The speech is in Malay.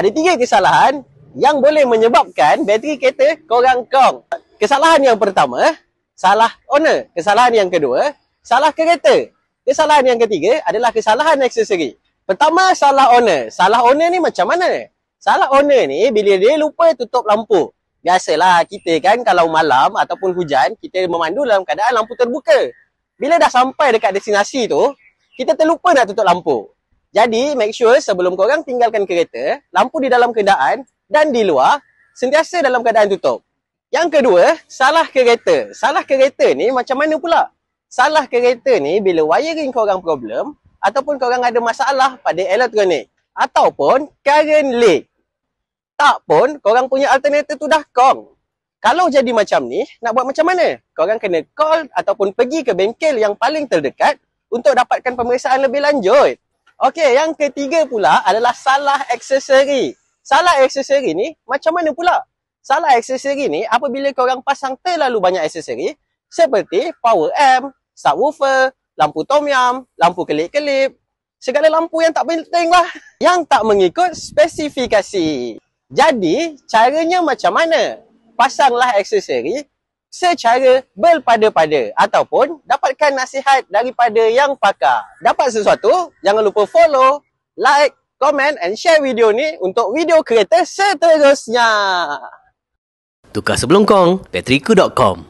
Ada 3 kesalahan yang boleh menyebabkan bateri kereta korang kong. Kesalahan yang pertama, salah owner. Kesalahan yang kedua, salah kereta. Kesalahan yang ketiga adalah kesalahan aksesori. Pertama, salah owner. Salah owner ni macam mana? Salah owner ni bila dia lupa tutup lampu. Biasalah kita kan kalau malam ataupun hujan, kita memandu dalam keadaan lampu terbuka. Bila dah sampai dekat destinasi tu, kita terlupa nak tutup lampu. Jadi, make sure sebelum korang tinggalkan kereta, lampu di dalam kenderaan dan di luar sentiasa dalam keadaan tutup. Yang kedua, salah kereta. Salah kereta ni macam mana pula? Salah kereta ni bila wiring korang problem ataupun korang ada masalah pada elektronik ataupun current leak. Tak pun, korang punya alternator tu dah kong. Kalau jadi macam ni, nak buat macam mana? Korang kena call ataupun pergi ke bengkel yang paling terdekat untuk dapatkan pemeriksaan lebih lanjut. Okey, yang ketiga pula adalah salah aksesori. Salah aksesori ni macam mana pula? Salah aksesori ni apabila korang pasang terlalu banyak aksesori seperti power amp, subwoofer, lampu tom yum, lampu kelip-kelip, segala lampu yang tak penting lah, yang tak mengikut spesifikasi. Jadi, caranya macam mana? Pasanglah aksesori secara berpada-pada ataupun dapatkan nasihat daripada yang pakar. Dapat sesuatu, jangan lupa follow, like, comment and share video ni untuk video kereta seterusnya. Tukar sebelum kong, bateriku.com